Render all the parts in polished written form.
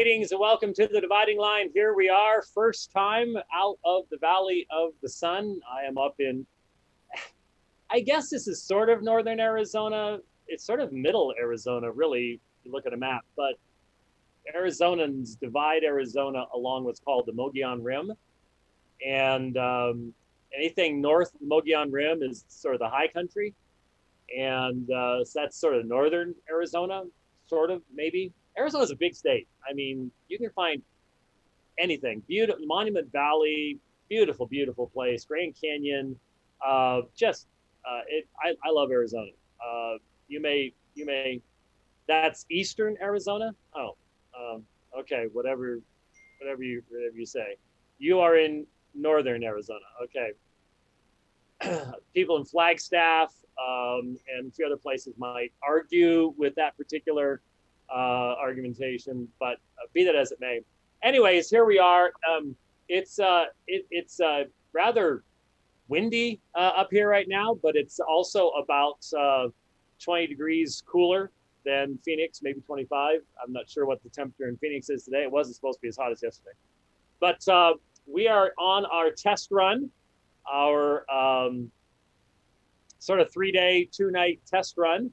Greetings and welcome to the dividing line. Here we are, first time out of the Valley of the Sun. I am up in, I guess this is sort of northern Arizona. It's sort of middle Arizona, really, if you look at a map. But Arizonans divide Arizona along what's called the Mogollon Rim. And anything north of the Mogollon Rim is sort of the high country. And so that's sort of northern Arizona, sort of, maybe. Arizona's a big state. I mean, you can find anything. Beautiful, Monument Valley, beautiful, beautiful place. Grand Canyon, I love Arizona. You may. That's eastern Arizona. Oh, okay. Whatever you say. You are in northern Arizona. Okay. People in Flagstaff and a few other places might argue with that particular argumentation, but be that as it may. Anyways, here we are. It's rather windy up here right now, but it's also about 20 degrees cooler than Phoenix, maybe 25. I'm not sure what the temperature in Phoenix is today. It wasn't supposed to be as hot as yesterday. But we are on our test run, our sort of 3-day, 2-night test run.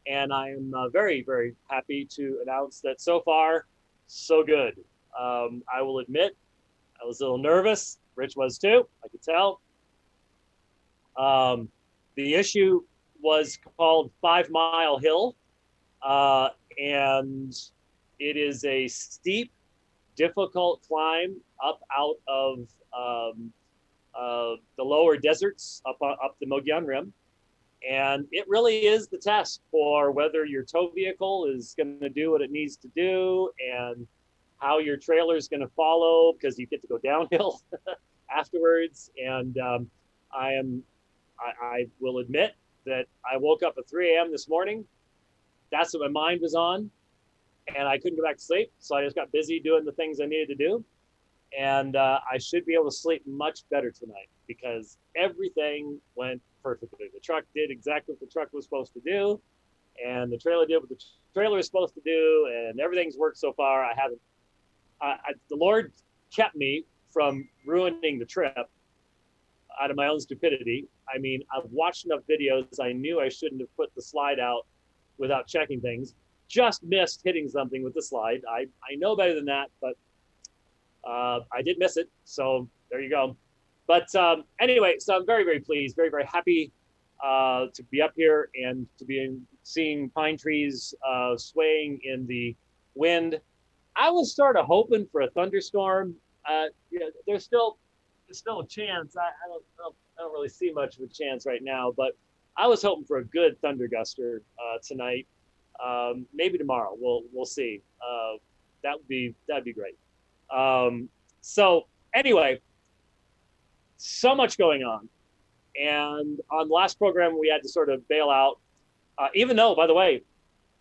And I am very, very happy to announce that so far, so good. I will admit, I was a little nervous. Rich was too, I could tell. The issue was called 5 Mile Hill. And it is a steep, difficult climb up out of the lower deserts up the Mogollon Rim. And it really is the test for whether your tow vehicle is going to do what it needs to do and how your trailer is going to follow, because you get to go downhill afterwards. And I will admit that I woke up at 3 a.m. this morning. That's what my mind was on. And I couldn't go back to sleep. So I just got busy doing the things I needed to do. And I should be able to sleep much better tonight because everything went perfectly. The truck did exactly what the truck was supposed to do, and the trailer did what the trailer is supposed to do, and everything's worked so far. The Lord kept me from ruining the trip out of my own stupidity. I mean, I've watched enough videos. I knew I shouldn't have put the slide out without checking things. Just missed hitting something with the slide. I know better than that, but I did miss it. So there you go. But anyway, so I'm very, very pleased, very, very happy to be up here and to be seeing pine trees swaying in the wind. I was sort of hoping for a thunderstorm. There's still a chance. I don't really see much of a chance right now, but I was hoping for a good thunder guster tonight. Maybe tomorrow. We'll see. That'd be great. So anyway. So much going on. And on the last program, we had to sort of bail out, even though, by the way,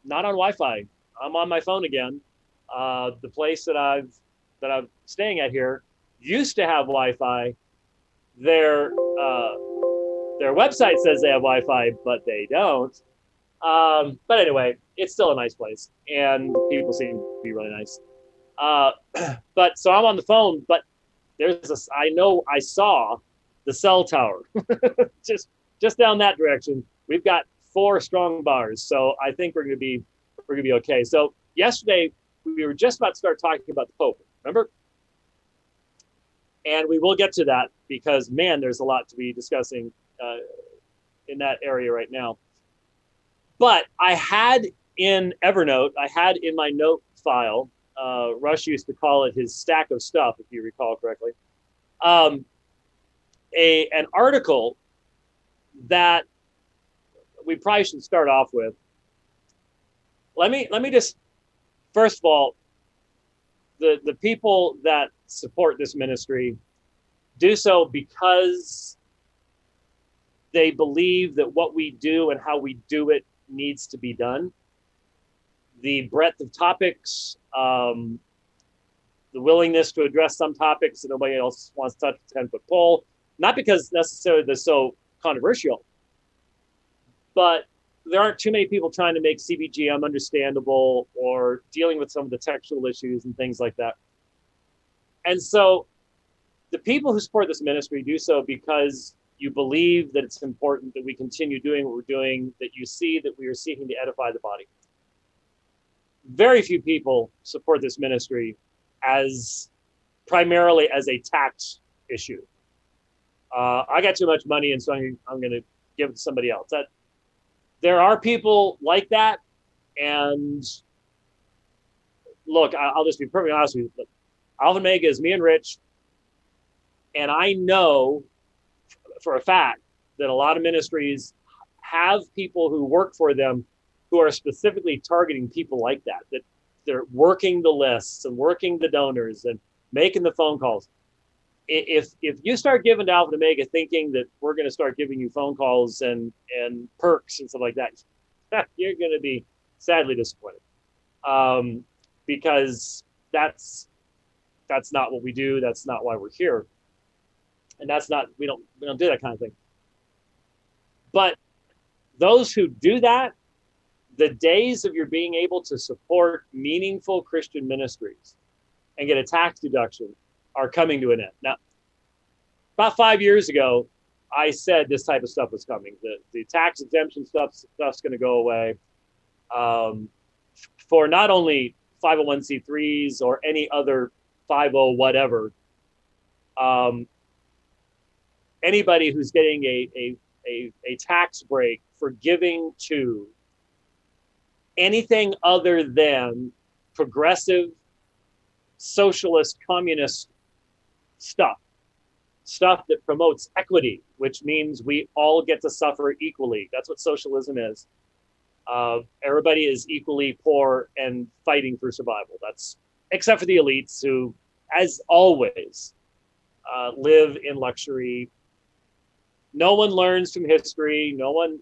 not on Wi-Fi. I'm on my phone again. The place that I'm staying at here used to have Wi-Fi. Their website says they have Wi-Fi, but they don't. But anyway, it's still a nice place, and people seem to be really nice. But so I'm on the phone, but I saw the cell tower just down that direction. We've got 4 strong bars, so I think we're gonna be okay. So yesterday we were just about to start talking about the Pope, remember? And we will get to that because man, there's a lot to be discussing in that area right now. But I had in Evernote, I had in my note file. Rush used to call it his stack of stuff, if you recall correctly. An article that we probably should start off with. Let me just, first of all, the people that support this ministry do so because they believe that what we do and how we do it needs to be done. The breadth of topics, the willingness to address some topics that nobody else wants to touch, 10-foot pole, not because necessarily they're so controversial, but there aren't too many people trying to make CBGM understandable or dealing with some of the textual issues and things like that. And so the people who support this ministry do so because you believe that it's important that we continue doing what we're doing, that you see that we are seeking to edify the body. Very few people support this ministry as primarily as a tax issue. I got too much money, and so I'm going to give it to somebody else. There are people like that, and look, I'll just be perfectly honest with you. Alpha and Omega is me and Rich, and I know for a fact that a lot of ministries have people who work for them who are specifically targeting people like that they're working the lists and working the donors and making the phone calls. If you start giving to Alpha and Omega thinking that we're going to start giving you phone calls and perks and stuff like that, you're going to be sadly disappointed, because that's not what we do. That's not why we're here, and we don't do that kind of thing. But those who do that, the days of your being able to support meaningful Christian ministries and get a tax deduction are coming to an end. Now, about 5 years ago, I said this type of stuff was coming. The tax exemption stuff's going to go away, for not only 501c3s or any other 50 whatever. Anybody who's getting a tax break for giving to anything other than progressive, socialist, communist stuff that promotes equity, which means we all get to suffer equally. That's what socialism is. Everybody is equally poor and fighting for survival. That's except for the elites who, as always, live in luxury. No one learns from history. No one,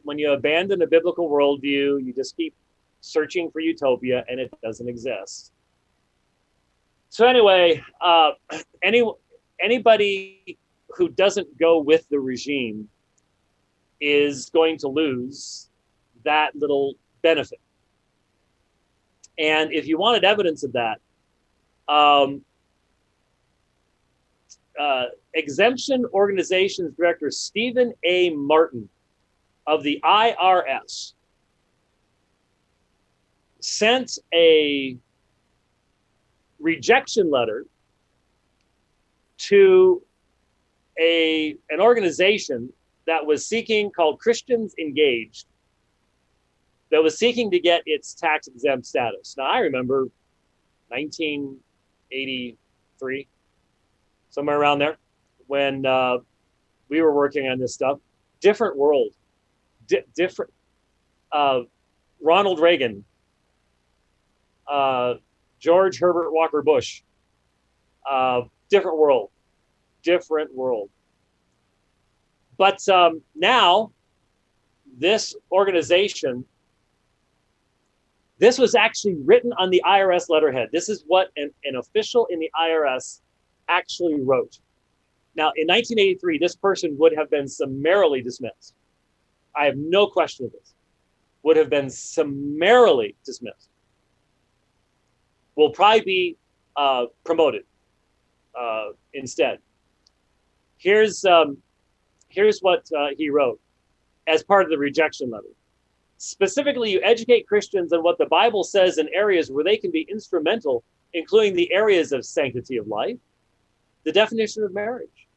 when you abandon a biblical worldview, you just keep searching for utopia, and it doesn't exist. So anyway, anybody who doesn't go with the regime is going to lose that little benefit. And if you wanted evidence of that, Exemption Organizations Director Stephen A. Martin of the IRS sent a rejection letter to an organization that was seeking, called Christians Engaged, that was seeking to get its tax exempt status. Now, I remember 1983, somewhere around there, when we were working on this stuff. Different world, different. Ronald Reagan, George Herbert Walker Bush, different world. But now, this organization, this was actually written on the IRS letterhead. This is what an official in the IRS actually wrote. Now, in 1983, this person would have been summarily dismissed. I have no question of this. Would have been summarily dismissed. Will probably be promoted instead. Here's what he wrote as part of the rejection letter. Specifically, you educate Christians on what the Bible says in areas where they can be instrumental, including the areas of sanctity of life, the definition of marriage,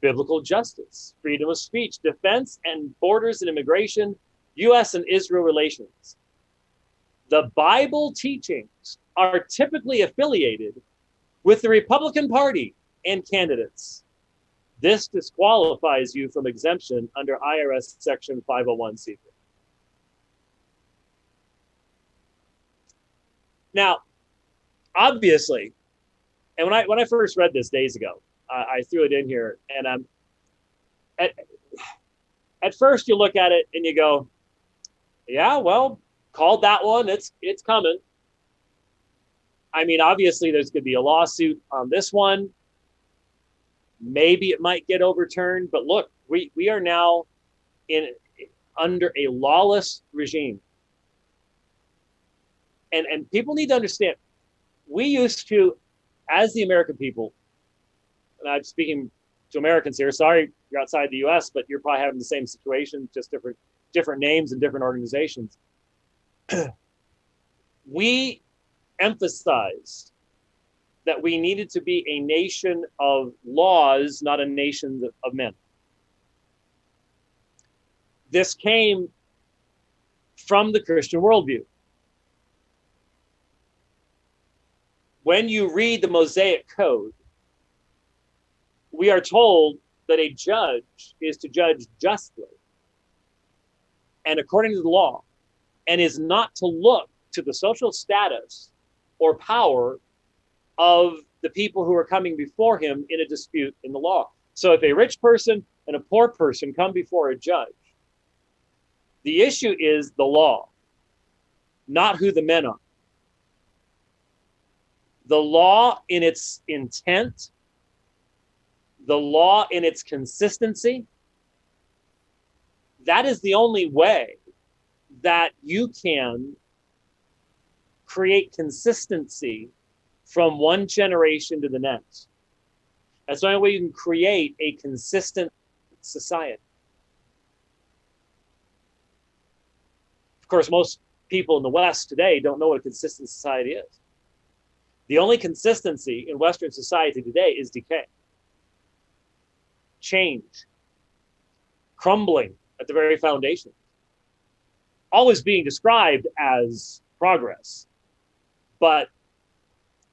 biblical justice, freedom of speech, defense and borders and immigration, U.S. and Israel relations. The Bible teachings are typically affiliated with the Republican Party and candidates. This disqualifies you from exemption under IRS Section 501c3. Now, obviously, and when I first read this days ago, I threw it in here, and at first you look at it and you go, yeah, well, called that one. It's coming. I mean, obviously, there's going to be a lawsuit on this one. Maybe it might get overturned, but look, we are now in. under a lawless regime. And people need to understand, we used to, as the American people, and I'm speaking to Americans here, sorry you're outside the US, but you're probably having the same situation, just different names and different organizations. We emphasized that we needed to be a nation of laws, not a nation of men. This came from the Christian worldview. When you read the Mosaic Code, we are told that a judge is to judge justly and according to the law, and is not to look to the social status or power of the people who are coming before him in a dispute in the law. So if a rich person and a poor person come before a judge, the issue is the law, not who the men are. The law in its intent, the law in its consistency, that is the only way that you can create consistency from one generation to the next. That's the only way you can create a consistent society. Of course, most people in the West today don't know what a consistent society is. The only consistency in Western society today is decay, change, crumbling at the very foundation, always being described as progress. But,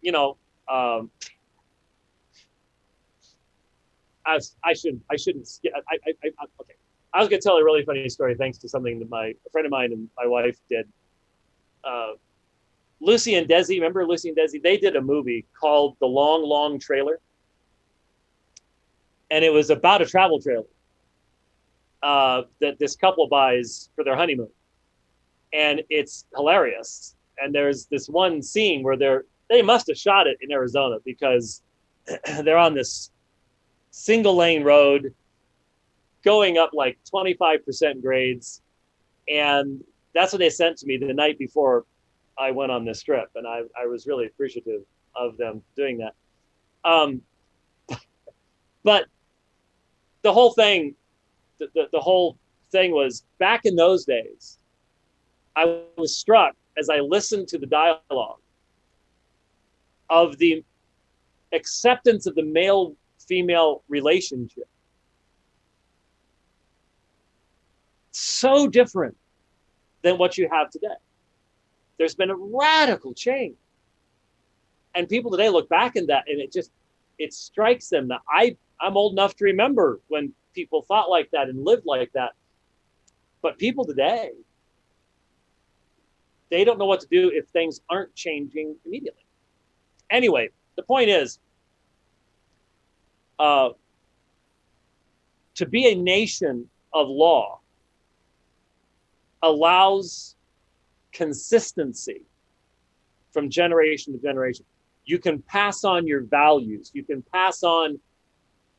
you know, I shouldn't. Okay. I was going to tell a really funny story thanks to something that a friend of mine and my wife did. Lucy and Desi, remember Lucy and Desi? They did a movie called The Long, Long Trailer. And it was about a travel trailer that this couple buys for their honeymoon. And it's hilarious. And there's this one scene where they must have shot it in Arizona, because they're on this single lane road going up like 25% grades. And that's what they sent to me the night before I went on this trip. And I was really appreciative of them doing that. But the whole thing, the whole thing was, back in those days, I was struck as I listened to the dialogue of the acceptance of the male-female relationship. So different than what you have today. There's been a radical change. And people today look back at that, and it strikes them that I'm old enough to remember when people thought like that and lived like that. But people today, they don't know what to do if things aren't changing immediately. Anyway, the point is, to be a nation of law allows consistency from generation to generation. You can pass on your values. You can pass on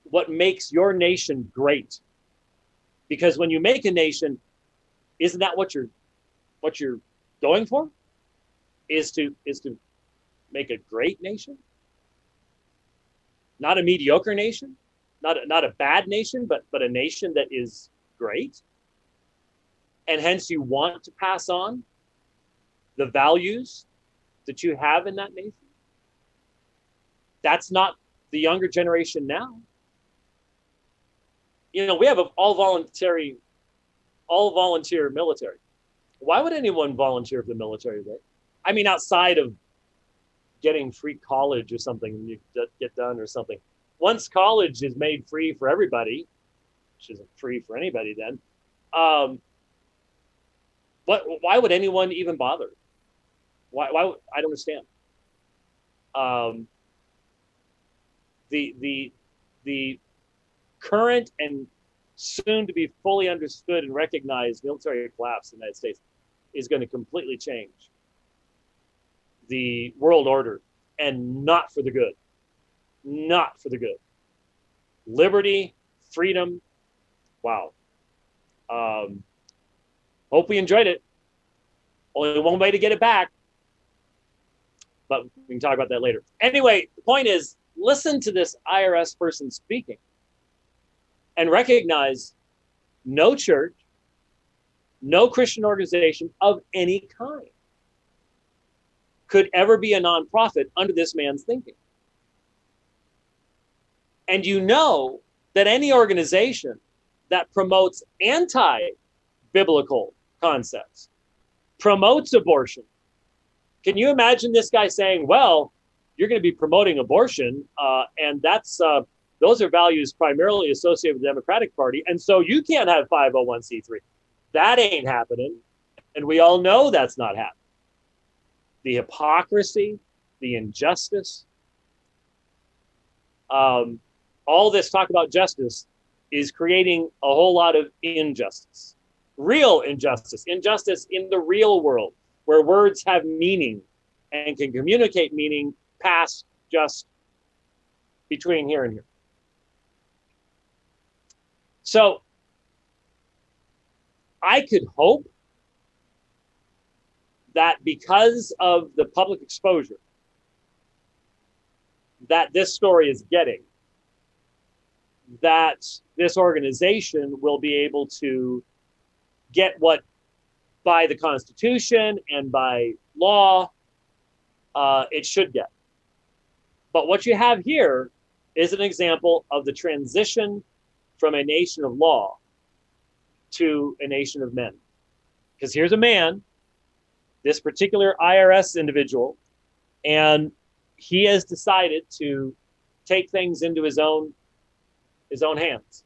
what makes your nation great. Because when you make a nation, isn't that what you're going for? Is to make a great nation? Not a mediocre nation, not a bad nation, but a nation that is great. And hence you want to pass on the values that you have in that nation. That's not the younger generation now. You know, we have all volunteer military. Why would anyone volunteer for the military today? I mean, outside of getting free college or something, when you get done or something. Once college is made free for everybody, which isn't free for anybody then, why would anyone even bother? Why I don't understand. The current and soon to be fully understood and recognized military collapse in the United States is going to completely change the world order, and not for the good. Not for the good. Liberty, freedom, wow. Hope we enjoyed it. Only one way to get it back, but we can talk about that later. Anyway, the point is, listen to this IRS person speaking and recognize no church, no Christian organization of any kind could ever be a nonprofit under this man's thinking. And you know that any organization that promotes anti-biblical concepts, promotes abortion. Can you imagine this guy saying, well, you're going to be promoting abortion, and that's those are values primarily associated with the Democratic Party, and so you can't have 501c3. That ain't happening, and we all know that's not happening. The hypocrisy, the injustice, all this talk about justice is creating a whole lot of injustice. Real injustice, injustice in the real world, where words have meaning and can communicate meaning past just between here and here. So I could hope that because of the public exposure that this story is getting, that this organization will be able to get what by the Constitution and by law it should get. But what you have here is an example of the transition from a nation of law to a nation of men. Because here's a man, this particular IRS individual, and he has decided to take things into his own hands.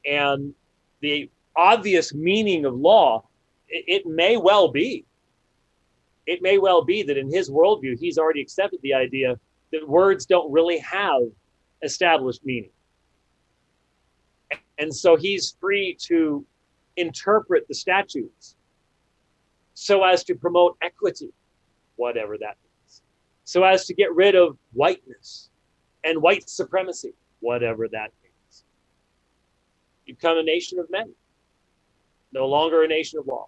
And the obvious meaning of law, it may well be that in his worldview, he's already accepted the idea that words don't really have established meaning. And so he's free to interpret the statutes so as to promote equity, whatever that means, so as to get rid of whiteness and white supremacy, whatever that means. You become a nation of men, no longer a nation of law.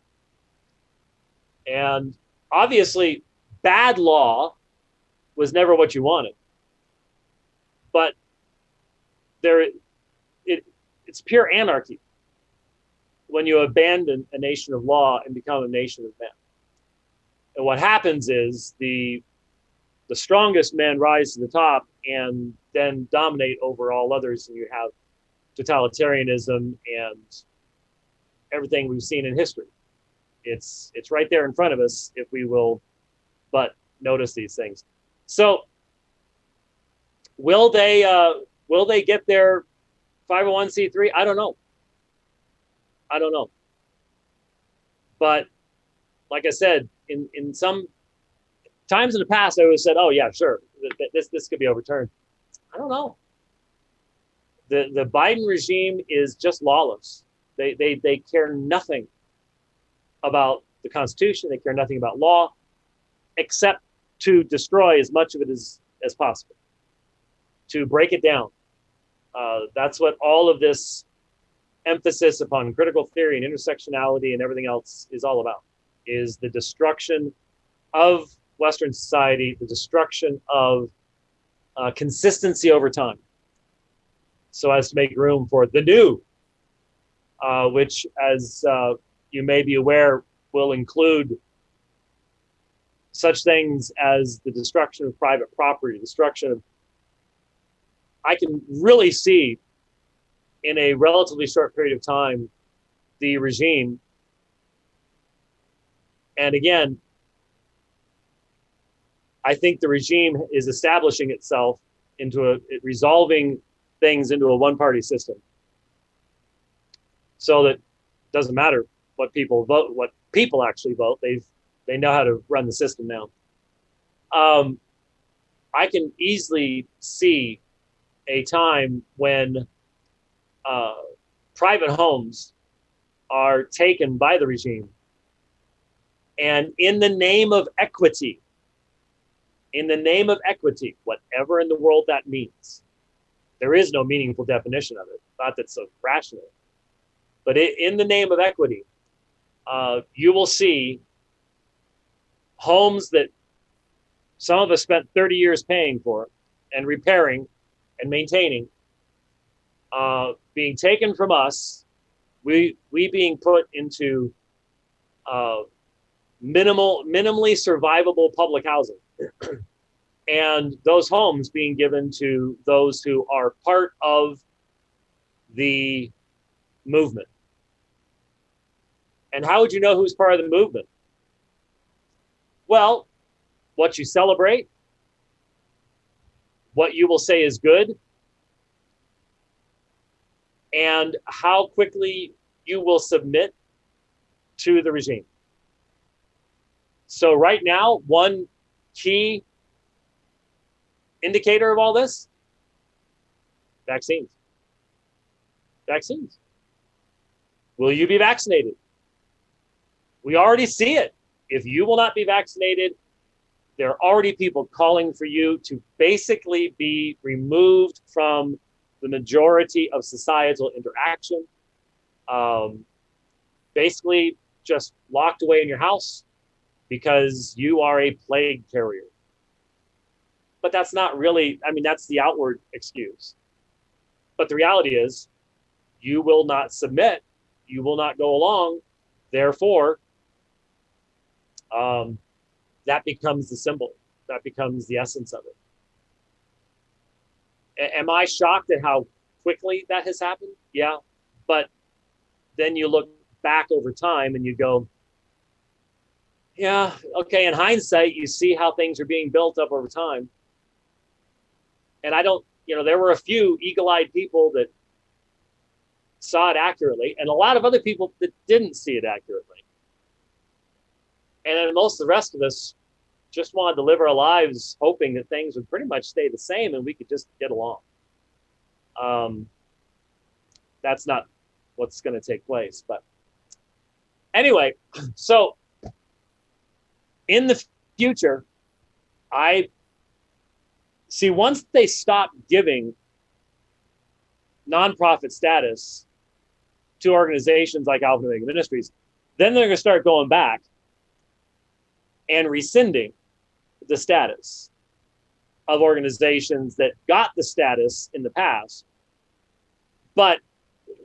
And obviously, bad law was never what you wanted. But it's pure anarchy when you abandon a nation of law and become a nation of men. And what happens is the strongest men rise to the top and then dominate over all others, and you have totalitarianism and everything we've seen in history. It's right there in front of us if we will but notice these things. So will they get their 501c3? I don't know. But like I said, in some times in the past, I always said, oh yeah, sure, this could be overturned. I don't know. The Biden regime is just lawless. They care nothing about the Constitution. They care nothing about law, except to destroy as much of it as possible, to break it down. That's what all of this emphasis upon critical theory and intersectionality and everything else is all about, is the destruction of Western society, the destruction of consistency over time, so as to make room for the new, which, as you may be aware, will include such things as the destruction of private property, destruction of, I can really see in a relatively short period of time, the regime, and again, I think the regime is establishing itself into resolving things into a one-party system, so that it doesn't matter what people vote, what people actually vote. They know how to run the system now. I can easily see a time when private homes are taken by the regime, and in the name of equity, whatever in the world that means, there is no meaningful definition of it, not that's so rational, but in the name of equity, you will see homes that some of us spent 30 years paying for and repairing and maintaining, being taken from us, we being put into minimally survivable public housing, and those homes being given to those who are part of the movement. And how would you know who's part of the movement? Well, what you celebrate, what you will say is good, and how quickly you will submit to the regime. So right now, one key indicator of all this, vaccines. Vaccines. Will you be vaccinated? We already see it. If you will not be vaccinated, there are already people calling for you to basically be removed from the majority of societal interaction. Basically just locked away in your house because you are a plague carrier. But that's not really, I mean, that's the outward excuse. But the reality is, you will not submit, you will not go along, therefore, that becomes the symbol, that becomes the essence of it. Am I shocked at how quickly that has happened? Yeah, but then you look back over time and you go, yeah, okay, in hindsight, you see how things are being built up over time. And I don't, there were a few eagle-eyed people that saw it accurately, and a lot of other people that didn't see it accurately. And then most of the rest of us just wanted to live our lives hoping that things would pretty much stay the same and we could just get along. That's not what's going to take place. But anyway, so in the future, I see once they stop giving nonprofit status to organizations like Alpha and Omega Ministries, then they're going to start going back and rescinding the status of organizations that got the status in the past. But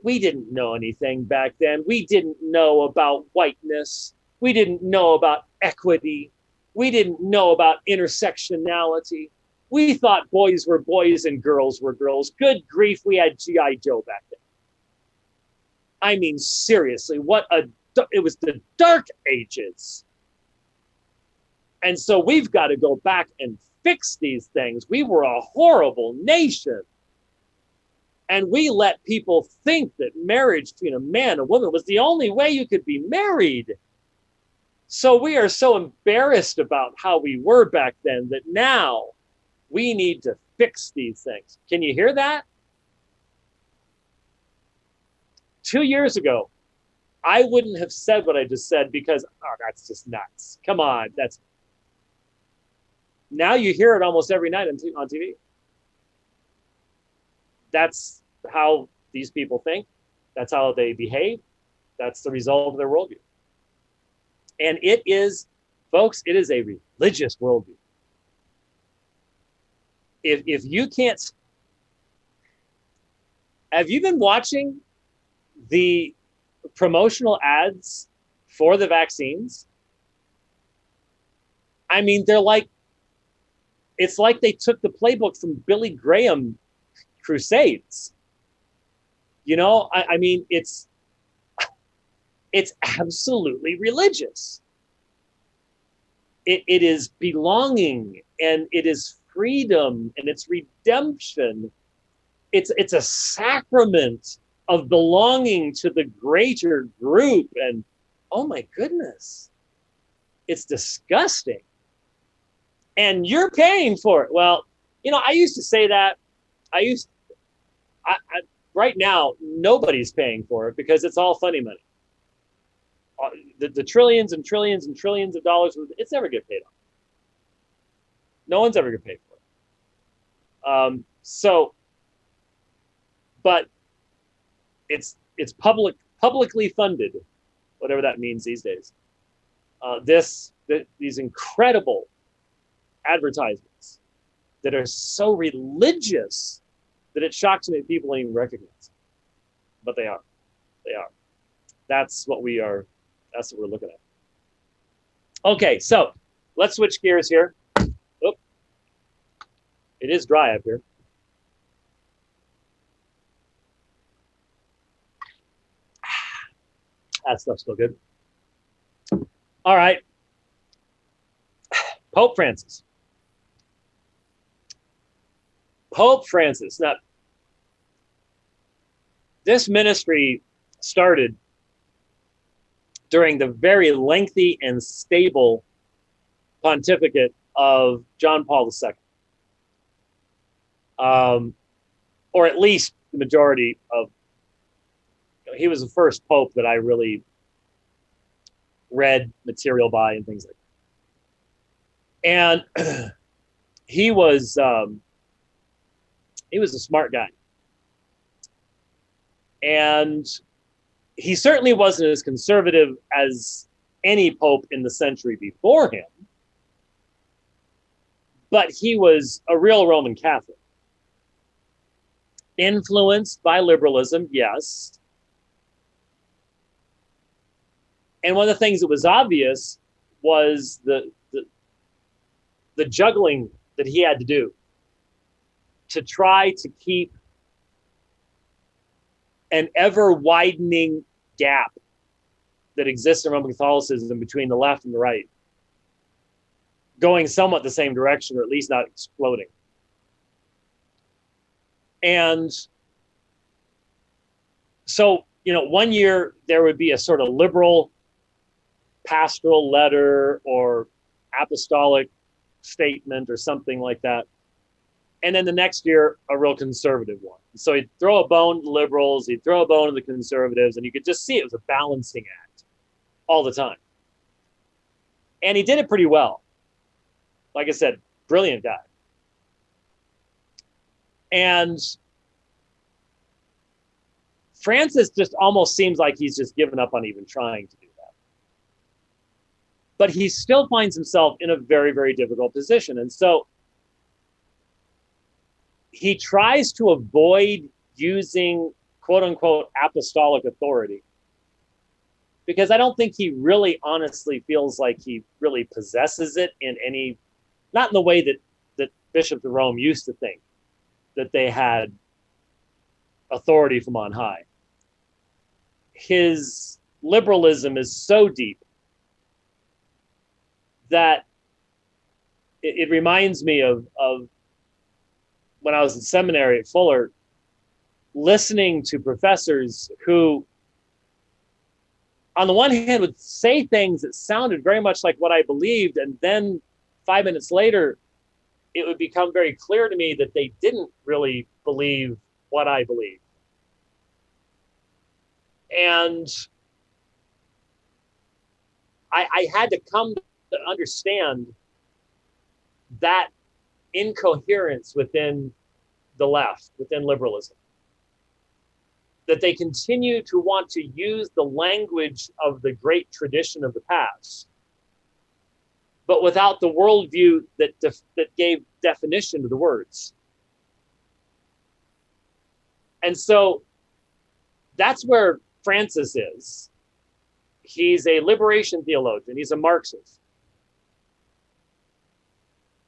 we didn't know anything back then. We didn't know about whiteness. We didn't know about equity. We didn't know about intersectionality. We thought boys were boys and girls were girls. Good grief, we had G.I. Joe back then. I mean, seriously, it was the dark ages. And so we've got to go back and fix these things. We were a horrible nation. And we let people think that marriage between a man and a woman was the only way you could be married. So we are so embarrassed about how we were back then that now we need to fix these things. Can you hear that? 2 years ago, I wouldn't have said what I just said because, that's just nuts. Come on, now you hear it almost every night on TV. That's how these people think. That's how they behave. That's the result of their worldview. And it is, folks, it is a religious worldview. If you can't, have you been watching the promotional ads for the vaccines? I mean, it's like they took the playbook from Billy Graham crusades. I mean, it's absolutely religious. It is belonging, and it is freedom, and it's redemption. It's a sacrament of belonging to the greater group. And oh my goodness, it's disgusting. And you're paying for it. Well, I used to say that. Right now, nobody's paying for it because it's all funny money. The trillions and trillions and trillions of dollars, it's never get paid off. No one's ever going to pay for it. But it's publicly funded whatever that means these days. These incredible advertisements that are so religious that it shocks me that people don't even recognize. But they are. They are. That's what we are. That's what we're looking at. Okay, so let's switch gears here. Oh, it is dry up here. That stuff's still good. All right. Pope Francis. Pope Francis. Now, this ministry started during the very lengthy and stable pontificate of John Paul II. Or at least the majority of, he was the first pope that I really read material by and things like that. And he was a smart guy. And he certainly wasn't as conservative as any pope in the century before him, but he was a real Roman Catholic. Influenced by liberalism, yes. And one of the things that was obvious was the juggling that he had to do to try to keep an ever widening gap that exists in Roman Catholicism between the left and the right going somewhat the same direction, or at least not exploding. And so, one year there would be a sort of liberal pastoral letter or apostolic statement or something like that. And then the next year, a real conservative one. So he'd throw a bone to the liberals, he'd throw a bone to the conservatives, and you could just see it was a balancing act all the time. And he did it pretty well. Like I said, brilliant guy. And Francis just almost seems like he's just given up on even trying to do that. But he still finds himself in a very, very difficult position. And so he tries to avoid using quote unquote apostolic authority, because I don't think he really honestly feels like he really possesses it in any, not in the way that bishops of Rome used to think that they had authority from on high. His liberalism is so deep that it reminds me of when I was in seminary at Fuller, listening to professors who, on the one hand, would say things that sounded very much like what I believed, and then 5 minutes later, it would become very clear to me that they didn't really believe what I believed. And I had to come to understand that incoherence within the left, within liberalism, that they continue to want to use the language of the great tradition of the past, but without the worldview that gave definition to the words. And so that's where Francis is. He's a liberation theologian. He's a Marxist.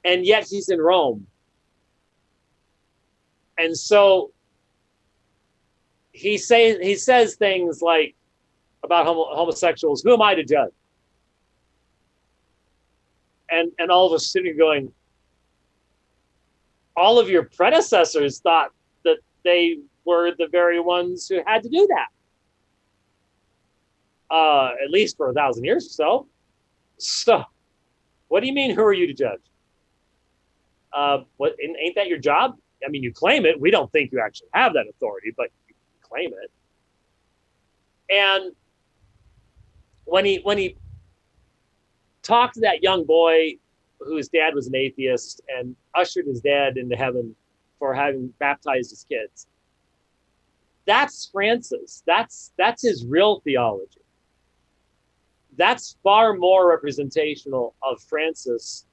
And yet he's in Rome. And so he says things like about homosexuals, who am I to judge? And all of us sitting going, all of your predecessors thought that they were the very ones who had to do that. At least for 1,000 years or so. So what do you mean, who are you to judge? Ain't that your job? I mean, you claim it. We don't think you actually have that authority, but you claim it. And when he talked to that young boy whose dad was an atheist and ushered his dad into heaven for having baptized his kids, that's Francis. That's his real theology. That's far more representational of Francis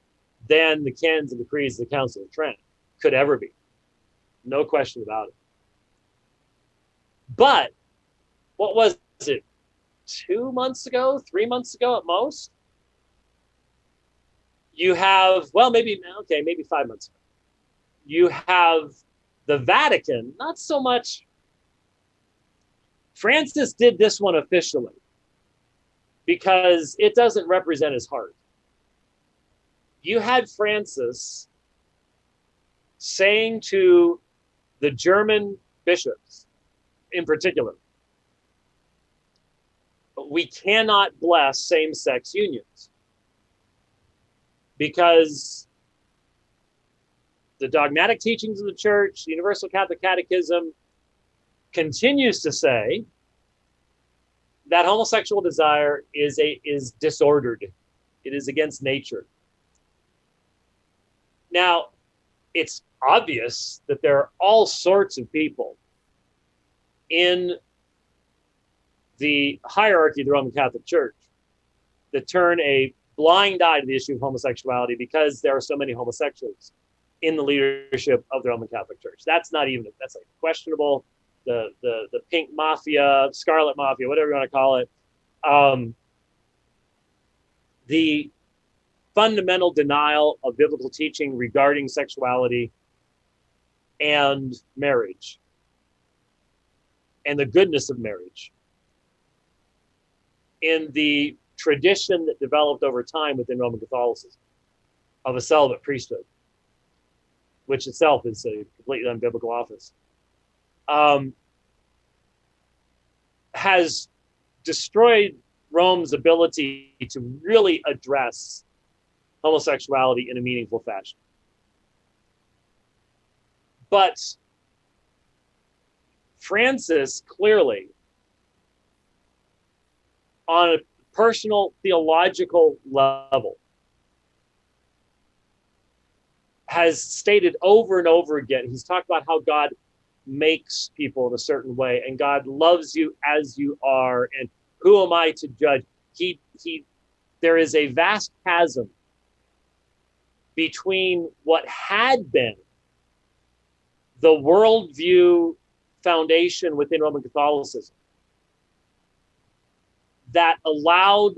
than the canons and decrees of the Council of Trent could ever be. No question about it. But what was it? 2 months ago, 3 months ago at most? You have, well, maybe 5 months ago. You have the Vatican, not so much. Francis did this one officially because it doesn't represent his heart. You had Francis saying to the German bishops in particular, we cannot bless same-sex unions because the dogmatic teachings of the Church, the Universal Catholic Catechism, continues to say that homosexual desire is disordered. It is against nature. Now, it's obvious that there are all sorts of people in the hierarchy of the Roman Catholic Church that turn a blind eye to the issue of homosexuality because there are so many homosexuals in the leadership of the Roman Catholic Church. That's not even, that's like questionable. The pink mafia, scarlet mafia, whatever you want to call it. The fundamental denial of biblical teaching regarding sexuality and marriage and the goodness of marriage in the tradition that developed over time within Roman Catholicism of a celibate priesthood, which itself is a completely unbiblical office, has destroyed Rome's ability to really address homosexuality in a meaningful fashion. But Francis clearly, on a personal theological level, has stated over and over again, he's talked about how God makes people in a certain way and God loves you as you are, and who am I to judge? There is a vast chasm between what had been the worldview foundation within Roman Catholicism that allowed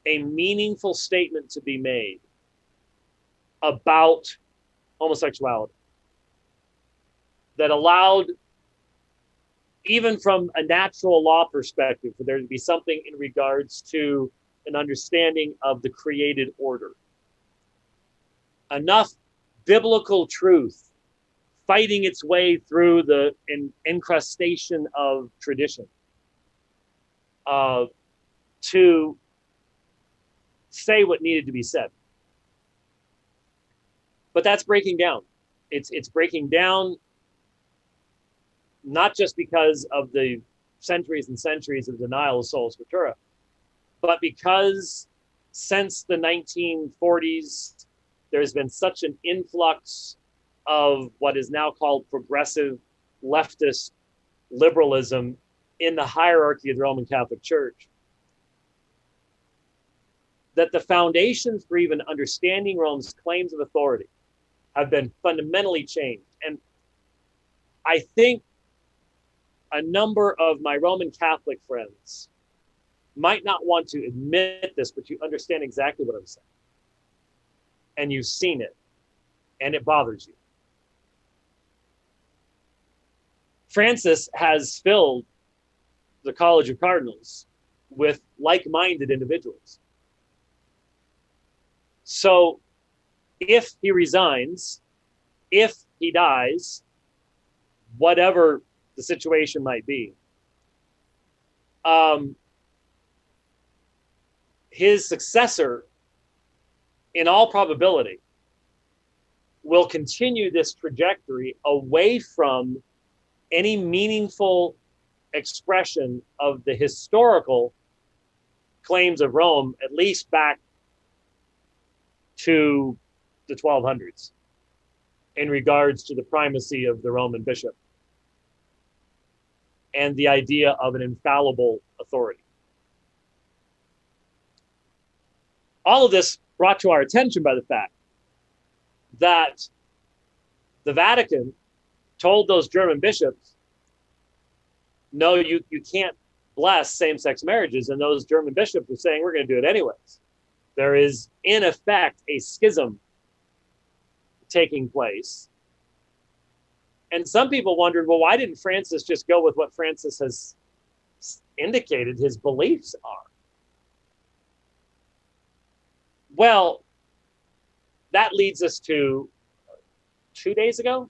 a meaningful statement to be made about homosexuality, that allowed, even from a natural law perspective, for there to be something in regards to an understanding of the created order. Enough biblical truth fighting its way through the incrustation of tradition to say what needed to be said. But that's breaking down. It's breaking down not just because of the centuries and centuries of denial of sola scriptura, but because since the 1940s, there's been such an influx of what is now called progressive leftist liberalism in the hierarchy of the Roman Catholic Church, that the foundations for even understanding Rome's claims of authority have been fundamentally changed. And I think a number of my Roman Catholic friends might not want to admit this, but you understand exactly what I'm saying. And you've seen it, and it bothers you. Francis has filled the College of Cardinals with like-minded individuals. So if he resigns, if he dies, whatever the situation might be, his successor, in all probability, will continue this trajectory away from any meaningful expression of the historical claims of Rome, at least back to the 1200s, in regards to the primacy of the Roman bishop and the idea of an infallible authority. all of this brought to our attention by the fact that the Vatican told those German bishops, no, you can't bless same-sex marriages. And those German bishops were saying, we're going to do it anyways. There is, in effect, a schism taking place. And some people wondered, well, why didn't Francis just go with what Francis has indicated his beliefs are? Well, that leads us to 3 days ago.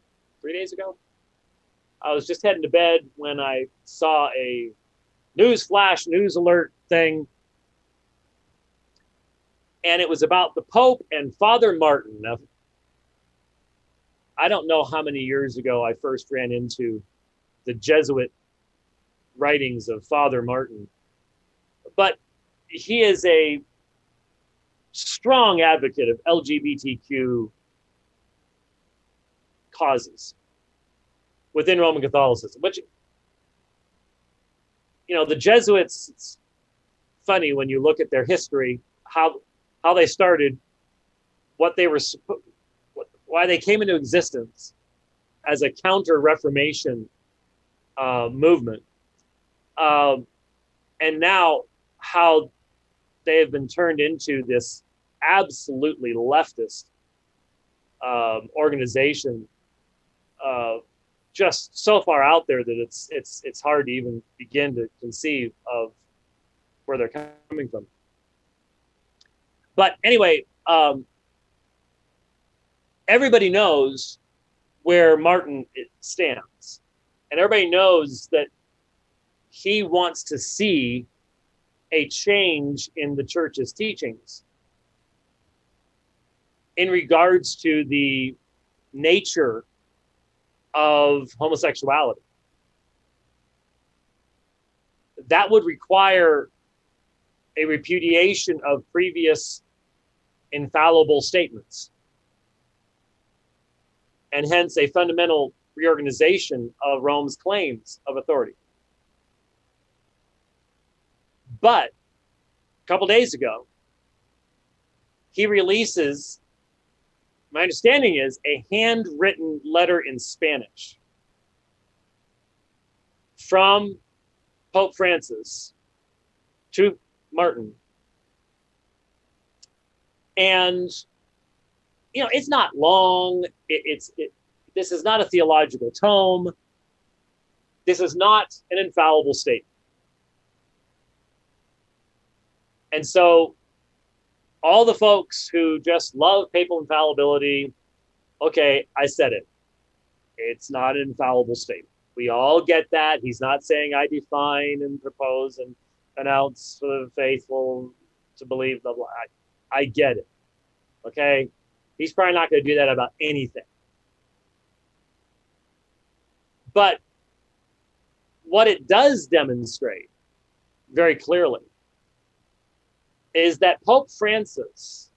I was just heading to bed when I saw a news alert thing. And it was about the Pope and Father Martin. Now, I don't know how many years ago I first ran into the Jesuit writings of Father Martin, but he is a strong advocate of LGBTQ causes within Roman Catholicism, which, the Jesuits, it's funny when you look at their history, how they started, what they were, why they came into existence as a counter-Reformation movement, and now how they have been turned into this absolutely leftist organization, just so far out there that it's hard to even begin to conceive of where they're coming from. But anyway, everybody knows where Martin stands, and everybody knows that he wants to see a change in the church's teachings in regards to the nature of homosexuality. That would require a repudiation of previous infallible statements, and hence a fundamental reorganization of Rome's claims of authority. But a couple days ago, he releases, my understanding is, a handwritten letter in Spanish from Pope Francis to Martin. And, it's not long. This is not a theological tome. This is not an infallible statement. And so all the folks who just love papal infallibility, okay, I said it. It's not an infallible statement. We all get that. He's not saying I define and propose and announce for the faithful to believe, blah, blah. I get it. Okay? He's probably not going to do that about anything. But what it does demonstrate very clearly is that Pope Francis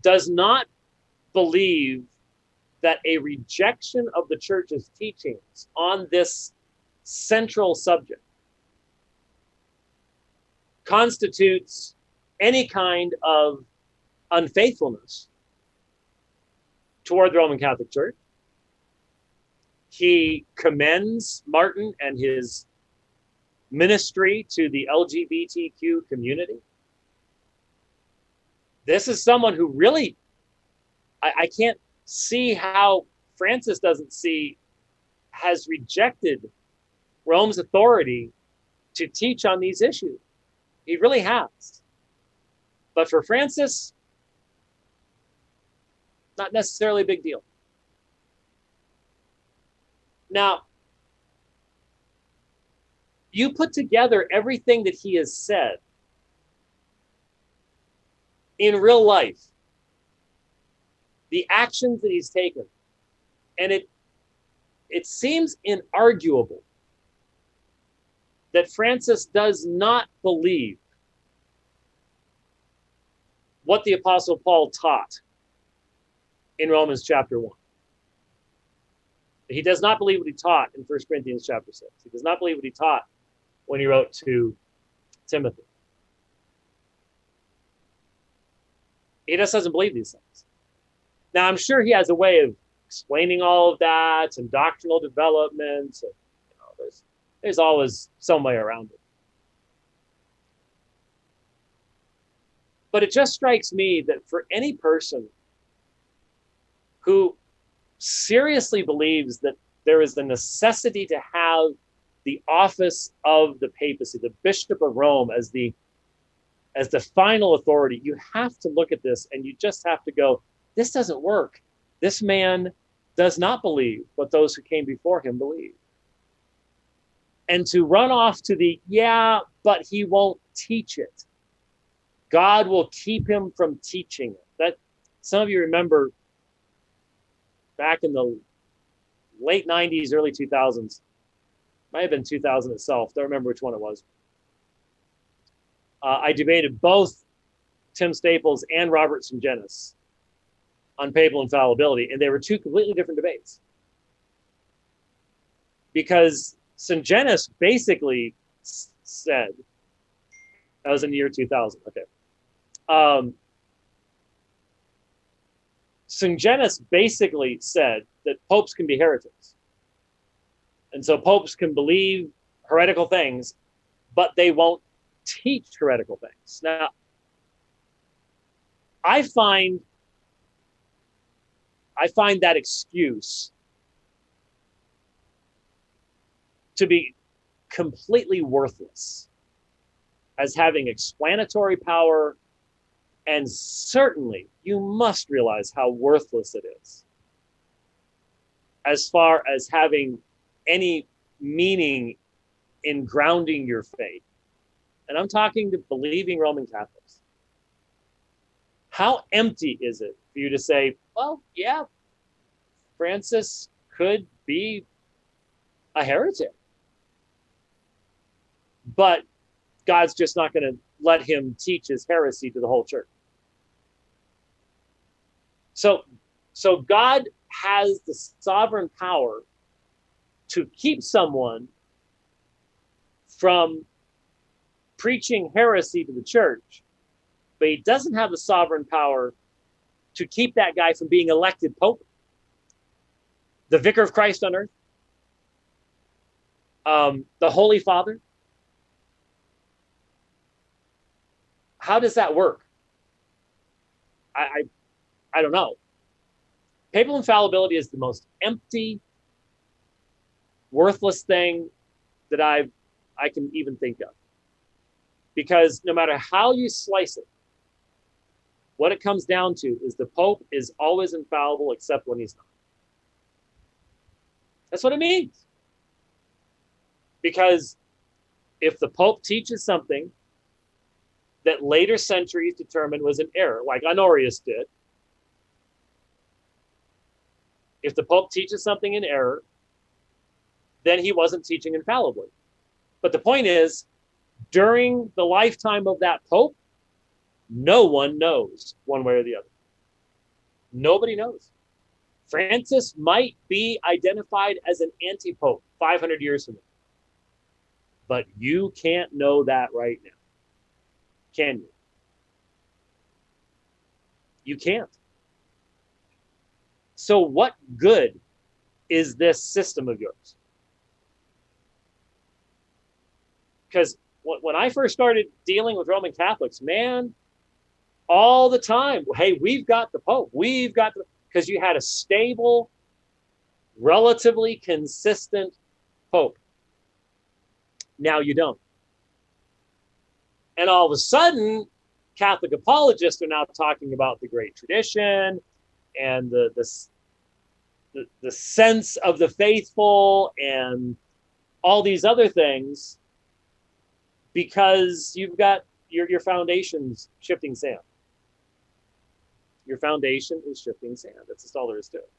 does not believe that a rejection of the church's teachings on this central subject constitutes any kind of unfaithfulness toward the Roman Catholic Church. He commends Martin and his ministry to the LGBTQ community. This is someone who really, I can't see how Francis has rejected Rome's authority to teach on these issues. He really has. But for Francis, not necessarily a big deal. Now, you put together everything that he has said in real life, the actions that he's taken, and it seems inarguable that Francis does not believe what the Apostle Paul taught in Romans chapter 1. He does not believe what he taught in 1 Corinthians chapter 6. He does not believe what he taught when he wrote to Timothy. He just doesn't believe these things. Now, I'm sure he has a way of explaining all of that and doctrinal development. And, there's always some way around it. But it just strikes me that for any person who seriously believes that there is the necessity to have the office of the papacy, the Bishop of Rome, as the final authority, you have to look at this and you just have to go, this doesn't work. This man does not believe what those who came before him believe. And to run off to the, yeah, but he won't teach it. God will keep him from teaching it. That some of you remember back in the late 90s, early 2000s, might have been 2000 itself. Don't remember which one it was. I debated both Tim Staples and Robert Sungenis on papal infallibility, and they were two completely different debates. Because Sungenis basically said, that was in the year 2000, okay. Sungenis basically said that popes can be heretics. And so popes can believe heretical things, but they won't teach heretical things. Now, I find that excuse to be completely worthless as having explanatory power, and certainly you must realize how worthless it is as far as having any meaning in grounding your faith. And I'm talking to believing Roman Catholics. How empty is it for you to say, well, yeah, Francis could be a heretic, but God's just not going to let him teach his heresy to the whole church. So God has the sovereign power to keep someone from preaching heresy to the church, but he doesn't have the sovereign power to keep that guy from being elected pope, the vicar of Christ on earth, the Holy Father. How does that work? I don't know. Papal infallibility is the most empty, worthless thing that I can even think of. Because no matter how you slice it, what it comes down to is the Pope is always infallible except when he's not. That's what it means. Because if the Pope teaches something that later centuries determined was an error, like Honorius did, if the Pope teaches something in error, then he wasn't teaching infallibly. But the point is, during the lifetime of that Pope, no one knows one way or the other. Nobody knows. Francis might be identified as an anti-pope 500 years from now. But you can't know that right now. Can you? You can't. So what good is this system of yours? Because when I first started dealing with Roman Catholics, man, all the time, hey, we've got the Pope. We've got the, because you had a stable, relatively consistent Pope. Now you don't. And all of a sudden, Catholic apologists are now talking about the great tradition and the sense of the faithful and all these other things, because you've got your foundation's shifting sand. Your foundation is shifting sand. That's just all there is to it.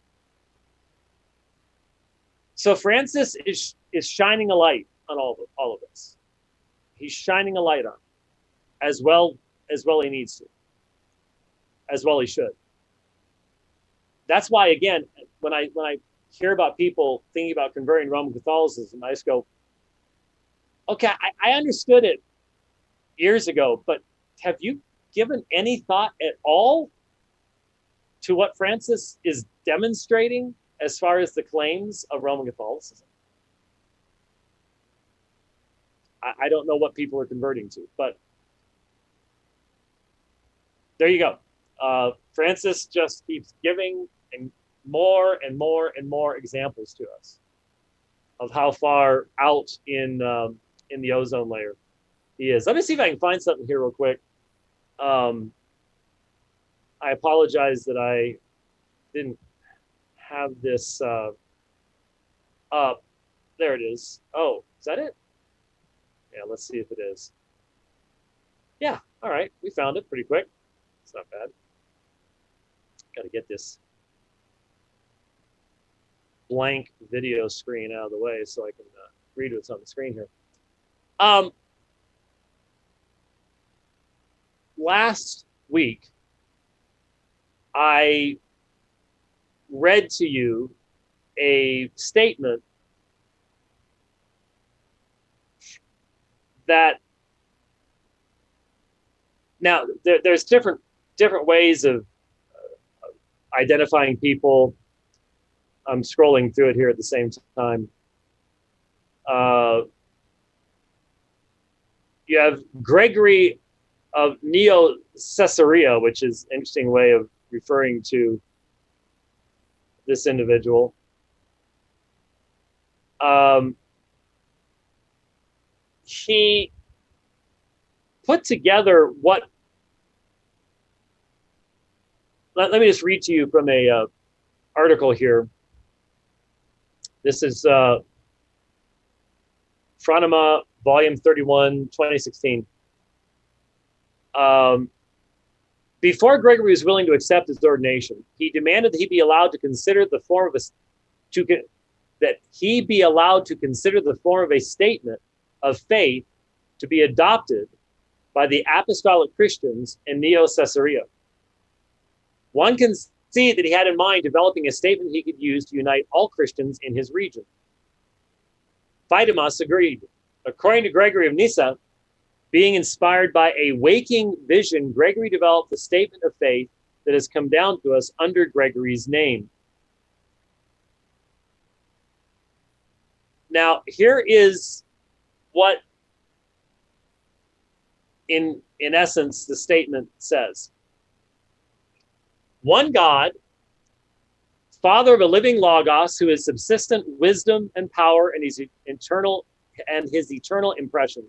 So Francis is shining a light on all of this. He's shining a light on it. As well he needs to. As well he should. That's why, again, when I hear about people thinking about converting Roman Catholicism, I just go, okay, I understood it years ago, but have you given any thought at all to what Francis is demonstrating as far as the claims of Roman Catholicism. I don't know what people are converting to, but there you go. Francis just keeps giving more and more and more examples to us of how far out in the ozone layer he is. Let me see if I can find something here real quick. I apologize that I didn't have this up. There it is. Oh, is that it? Yeah, let's see if it is. Yeah, all right. We found it pretty quick. It's not bad. Got to get this blank video screen out of the way so I can read what's on the screen here. Last week, I read to you a statement that now there's different ways of identifying people. I'm scrolling through it here at the same time. You have Gregory of Caesarea, which is an interesting way of referring to this individual. He put together what, let me just read to you from a article here. This is Phronima, volume 31, 2016. Before Gregory was willing to accept his ordination, he demanded that he be allowed to consider the form of a statement of faith to be adopted by the apostolic Christians in Neo-Caesarea. One can see that he had in mind developing a statement he could use to unite all Christians in his region. Phydemus agreed. According to Gregory of Nyssa, being inspired by a waking vision, Gregory developed a statement of faith that has come down to us under Gregory's name. Now, here is what, in essence, the statement says. One God, Father of a living Logos, who is subsistent wisdom and power and his eternal impression.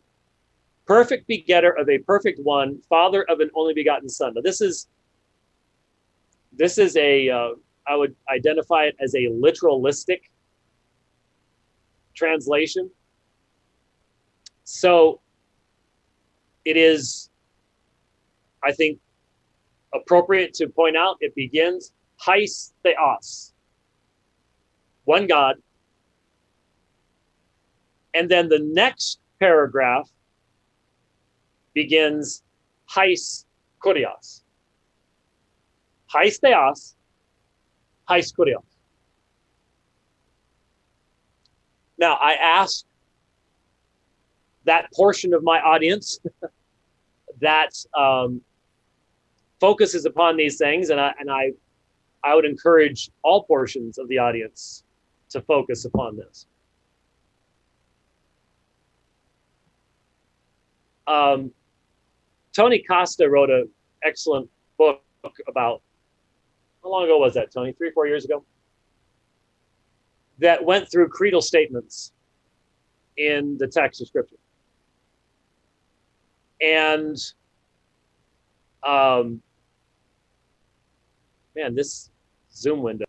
Perfect begetter of a perfect one, Father of an only begotten Son. Now, this is a, I would identify it as a literalistic translation. So it is, I think, appropriate to point out, it begins, Hais Theos, one God. And then the next paragraph begins, Hais Kurios. Hais Theos, Hais Kurios. Now, I asked that portion of my audience that focuses upon these things, and I would encourage all portions of the audience to focus upon this. Tony Costa wrote an excellent book about, how long ago was that, Tony? 3 or 4 years ago? That went through creedal statements in the text of Scripture. And man, this Zoom window.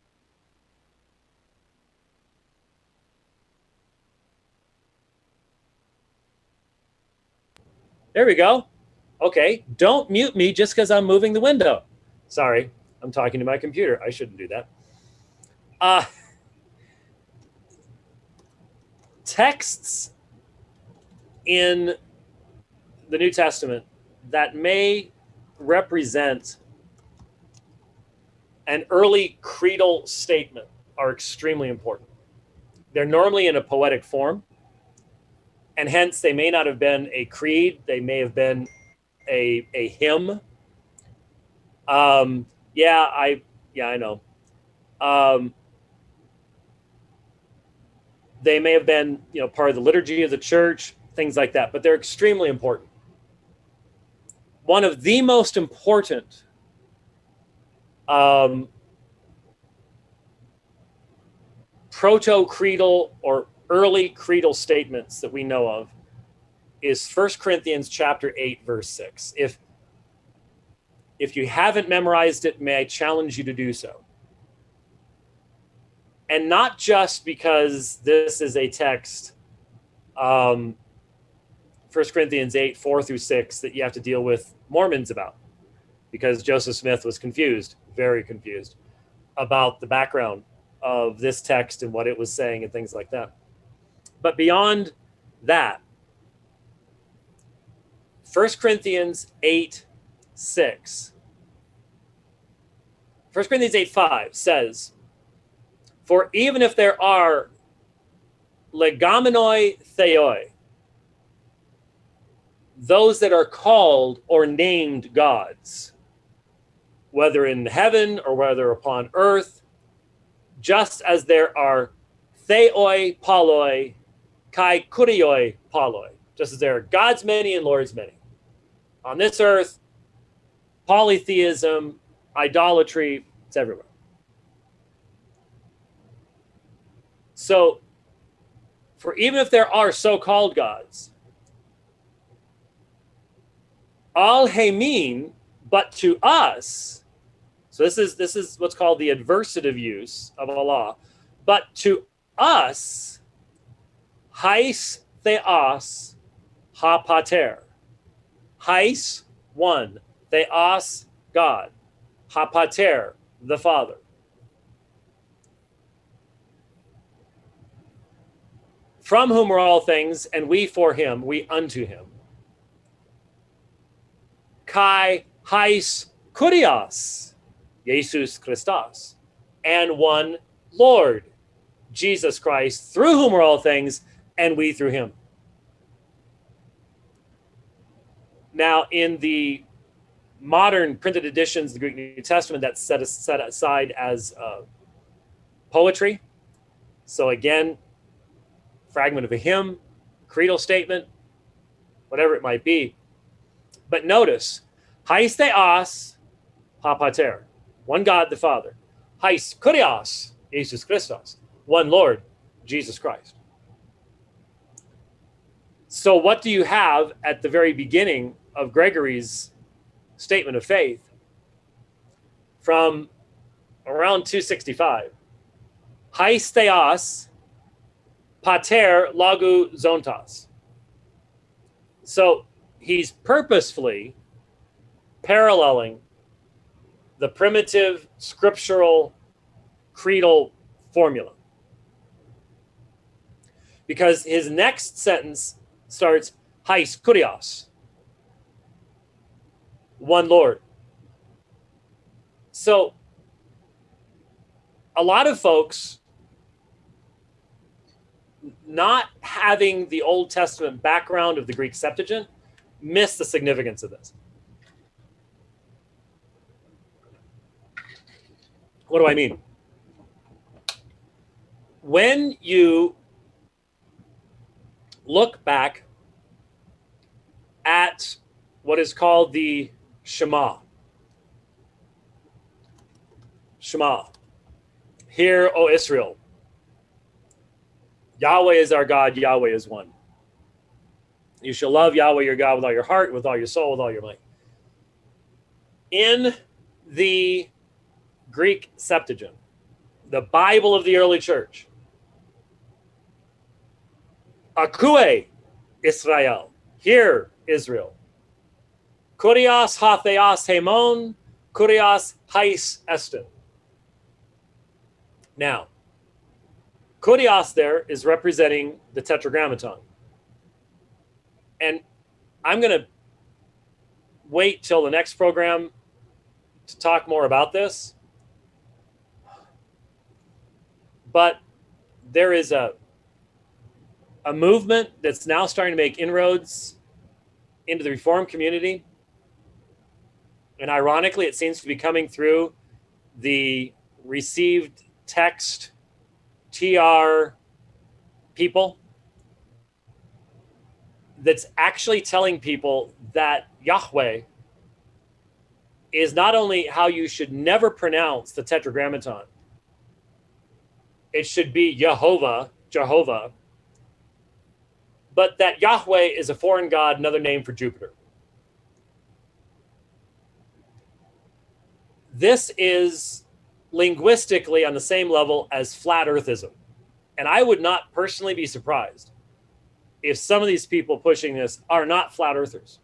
There we go. Okay, don't mute me just because I'm moving the window. Sorry, I'm talking to my computer. I shouldn't do that. Texts in the New Testament that may represent an early creedal statement are extremely important. They're normally in a poetic form, and hence they may not have been a creed. They may have been a hymn. Yeah, Yeah, I know. Um, they may have been, part of the liturgy of the church, things like that, but they're extremely important. One of the most important um, proto-creedal or early creedal statements that we know of is 1 Corinthians chapter 8, verse 6. If you haven't memorized it, may I challenge you to do so. And not just because this is a text, 1 Corinthians 8, 4 through 6, that you have to deal with Mormons about, because Joseph Smith was confused, very confused, about the background of this text and what it was saying and things like that. But beyond that, 1 Corinthians 8, 6. 1 Corinthians 8, 5 says, for even if there are legomenoi theoi, those that are called or named gods, whether in heaven or whether upon earth, just as there are theoi poloi kai kurioi poloi, just as there are gods many and lords many. On this earth, polytheism, idolatry, it's everywhere. So, for even if there are so-called gods, al hemin, but to us, so this is what's called the adversative use of Allah, but to us, hais theos ha pater. Hais, one, theos, God, ha pater, the Father. From whom are all things, and we for him, we unto him. Kai hais kurios, Jesus Christos, and one Lord, Jesus Christ, through whom are all things, and we through him. Now, in the modern printed editions of the Greek New Testament, that's set aside as poetry. So again, fragment of a hymn, creedal statement, whatever it might be. But notice, hais theos ha pater, one God the Father. Hais kurios, Jesus Christos, one Lord, Jesus Christ. So what do you have at the very beginning of Gregory's statement of faith from around 265? Hais theos pater logu zontos. So he's purposefully paralleling the primitive scriptural creedal formula, because his next sentence starts hais kurios, one Lord. So a lot of folks, not having the Old Testament background of the Greek Septuagint, miss the significance of this. What do I mean? When you look back at what is called the Shema. Shema. Hear, O Israel. Yahweh is our God, Yahweh is one. You shall love Yahweh your God with all your heart, with all your soul, with all your might. In the Greek Septuagint, the Bible of the early church, Akue Israel, hear Israel. Kurios hatheos hemon, kurios hais estin. Now, kurios there is representing the tetragrammaton. And I'm going to wait till the next program to talk more about this. But there is a movement that's now starting to make inroads into the Reformed community. And ironically, it seems to be coming through the received text TR people that's actually telling people that Yahweh is not only how you should never pronounce the Tetragrammaton, it should be Jehovah, but that Yahweh is a foreign god, another name for Jupiter. This is linguistically on the same level as flat earthism. And I would not personally be surprised if some of these people pushing this are not flat earthers.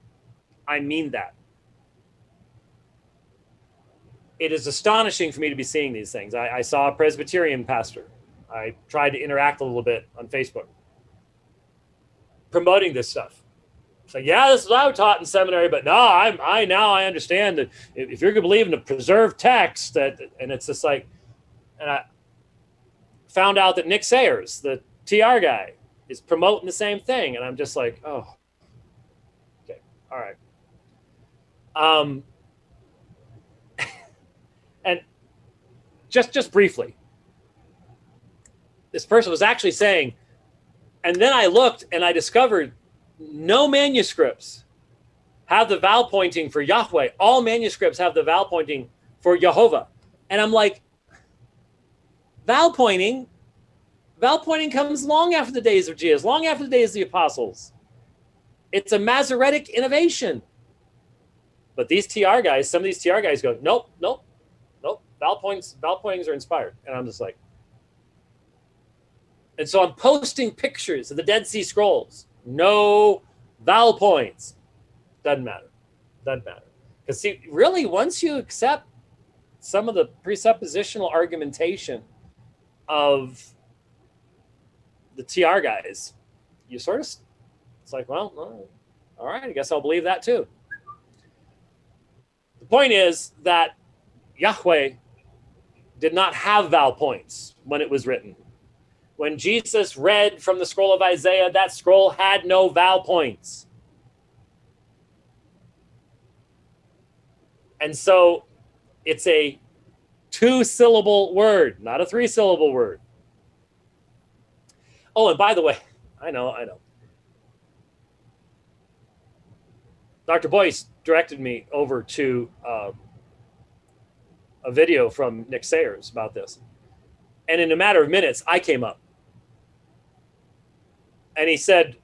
I mean that. It is astonishing for me to be seeing these things. I saw a Presbyterian pastor. I tried to interact a little bit on Facebook promoting this stuff. It's like, yeah, this is what I was taught in seminary, but no, I understand that if you're going to believe in the preserved text, that, and it's just like, and I found out that Nick Sayers, the TR guy, is promoting the same thing, and I'm just like, oh, okay, all right. And just briefly, this person was actually saying, and then I looked and I discovered no manuscripts have the vowel pointing for Yahweh. All manuscripts have the vowel pointing for Jehovah. And I'm like, vowel pointing comes long after the days of Jesus, long after the days of the apostles. It's a Masoretic innovation. But these TR guys, some of these TR guys go, nope. Vowel pointings are inspired. And I'm just like, and so I'm posting pictures of the Dead Sea Scrolls. No vowel points. Doesn't matter. Because see, really, once you accept some of the presuppositional argumentation of the TR guys, you sort of, it's like, well, all right, I guess I'll believe that too. The point is that Yahweh did not have vowel points when it was written. When Jesus read from the scroll of Isaiah, that scroll had no vowel points. And so it's a 2-syllable word, not a 3-syllable word. Oh, and by the way, I know. Dr. Boyce directed me over to a video from Nick Sayers about this. And in a matter of minutes, I came up. And he said,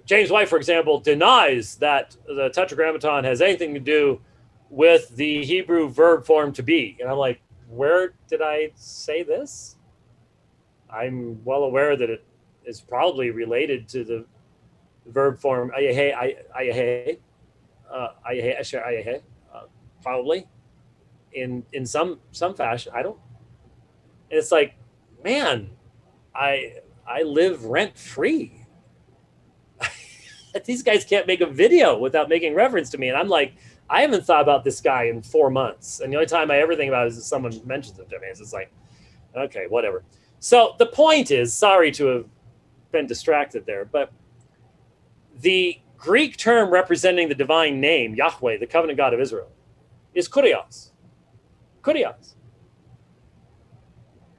James White, for example, denies that the Tetragrammaton has anything to do with the Hebrew verb form to be. And I'm like, where did I say this? I'm well aware that it is probably related to the verb form ayahe, probably in some fashion. I don't. And it's like, man, I live rent free. These guys can't make a video without making reference to me. And I'm like, I haven't thought about this guy in 4 months. And the only time I ever think about it is if someone mentions it to me. It's just like, okay, whatever. So the point is, sorry to have been distracted there, but the Greek term representing the divine name, Yahweh, the covenant God of Israel, is kurios. Kurios.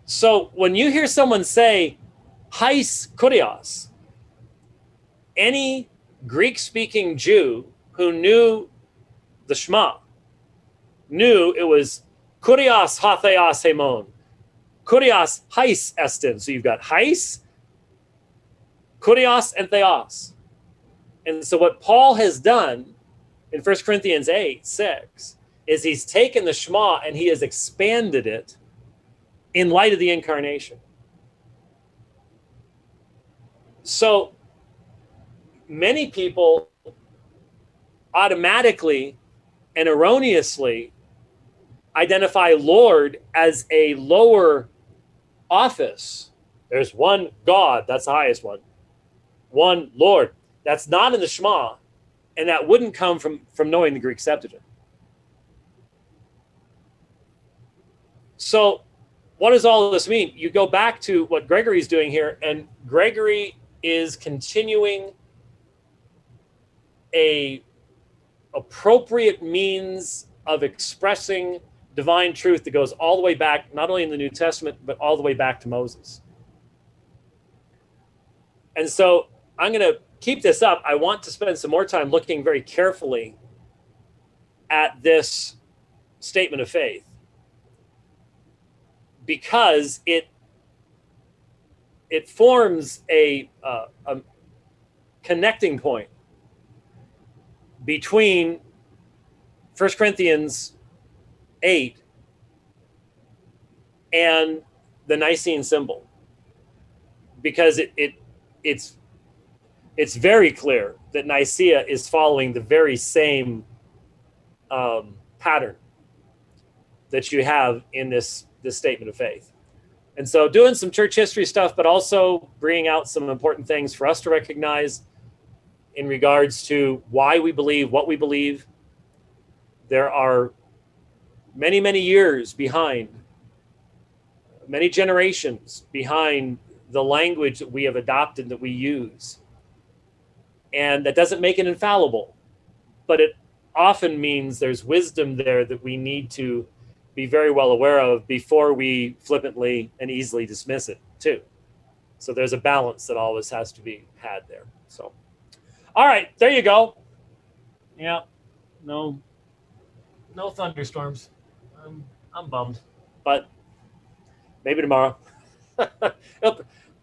So when you hear someone say, Hais kurios, any Greek-speaking Jew who knew the Shema knew it was kurios hatheos hemon, kurios hais estin. So you've got hais, kurios, and theos. And so what Paul has done in 1 Corinthians 8:6 is he's taken the Shema and he has expanded it in light of the incarnation. So many people automatically and erroneously identify Lord as a lower office. There's one God, that's the highest one. One Lord. That's not in the Shema, and that wouldn't come from knowing the Greek Septuagint. So what does all of this mean? You go back to what Gregory's doing here, and Gregory is continuing a appropriate means of expressing divine truth that goes all the way back, not only in the New Testament, but all the way back to Moses. And so I'm going to keep this up. I want to spend some more time looking very carefully at this statement of faith, because it forms a connecting point between 1 Corinthians 8 and the Nicene symbol, because it's very clear that Nicaea is following the very same pattern that you have in this statement of faith. And so doing some church history stuff, but also bringing out some important things for us to recognize in regards to why we believe what we believe. There are many, many years behind, many generations behind the language that we have adopted, that we use. And that doesn't make it infallible, but it often means there's wisdom there that we need to be very well aware of before we flippantly and easily dismiss it too. So there's a balance that always has to be had there. So, all right, there you go. Yeah, no thunderstorms. I'm bummed, but maybe tomorrow.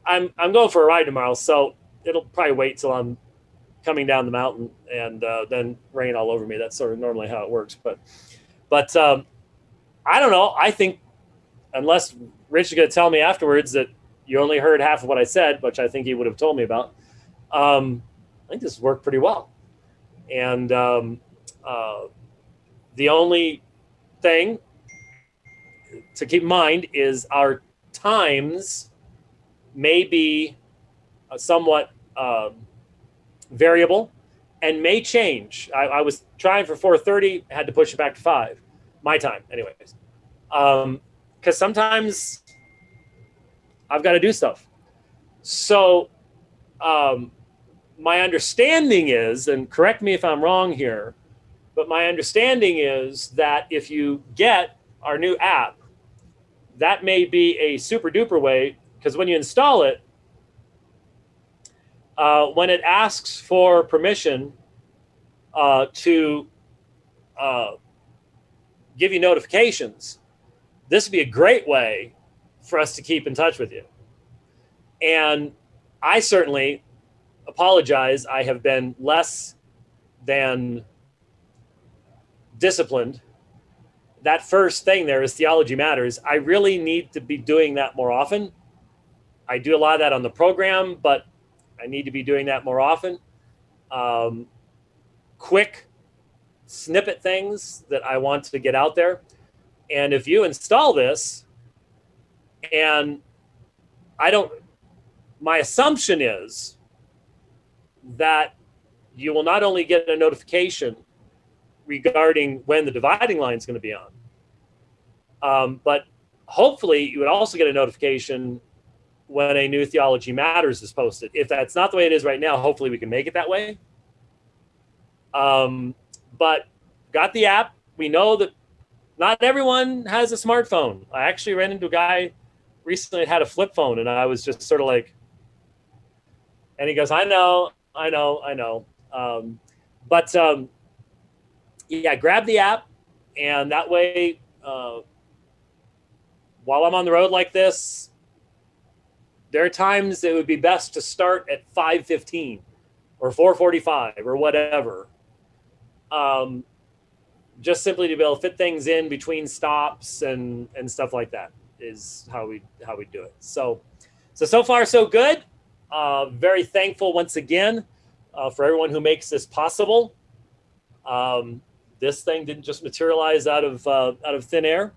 I'm going for a ride tomorrow, so it'll probably wait till I'm coming down the mountain and then rain all over me. That's sort of normally how it works. But I don't know. I think, unless Rich is going to tell me afterwards that you only heard half of what I said, which I think he would have told me about, I think this worked pretty well. And the only thing to keep in mind is our times may be somewhat variable and may change. I was trying for 4:30, had to push it back to 5, my time anyways. Because sometimes I've got to do stuff. So my understanding is, and correct me if I'm wrong here, but my understanding is that if you get our new app, that may be a super duper way, because when you install it, when it asks for permission to give you notifications, this would be a great way for us to keep in touch with you. And I certainly apologize. I have been less than disciplined. That first thing there is Theology Matters. I really need to be doing that more often. I do a lot of that on the program, but I need to be doing that more often. Quick snippet things that I want to get out there. And if you install this, and my assumption is that you will not only get a notification regarding when the dividing line is going to be on, but hopefully you would also get a notification when a new Theology Matters is posted. If that's not the way it is right now, hopefully we can make it that way. But got the app. We know that not everyone has a smartphone. I actually ran into a guy recently that had a flip phone, and I was just sort of like, and he goes, I know. Yeah, grab the app, and that way, while I'm on the road like this, there are times it would be best to start at 5:15 or 4:45 or whatever. Just simply to be able to fit things in between stops and stuff like that is how we do it. So far so good. Very thankful once again for everyone who makes this possible. This thing didn't just materialize out of thin air.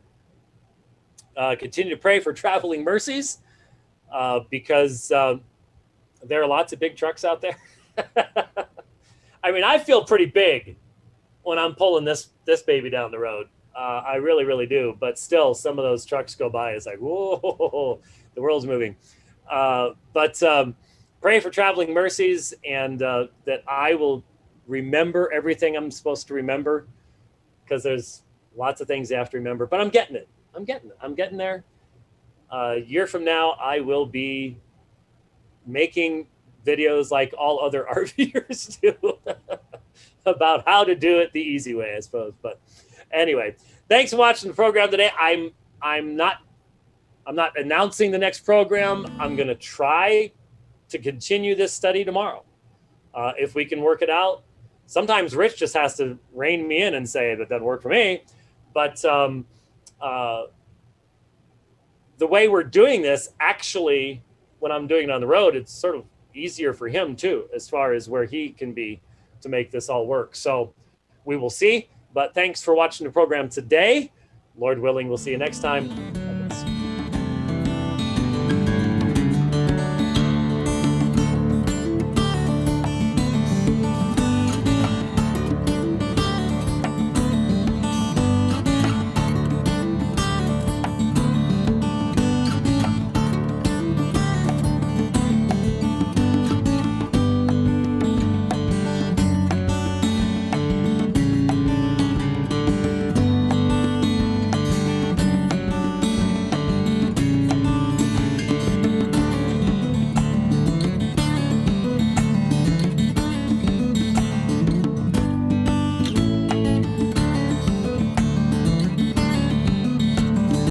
Continue to pray for traveling mercies because there are lots of big trucks out there. I mean, I feel pretty big when I'm pulling this baby down the road. I really, really do. But still, some of those trucks go by. It's like, whoa, the world's moving. But pray for traveling mercies, and that I will remember everything I'm supposed to remember, because there's Lots of things you have to remember, but I'm getting it. I'm getting there. A year from now, I will be making videos like all other RVers do about how to do it the easy way, I suppose. But anyway, thanks for watching the program today. I'm not announcing the next program. I'm going to try to continue this study tomorrow. If we can work it out. Sometimes Rich just has to rein me in and say that doesn't work for me. But the way we're doing this, actually, when I'm doing it on the road, it's sort of easier for him too, as far as where he can be to make this all work. So we will see. But thanks for watching the program today. Lord willing, we'll see you next time.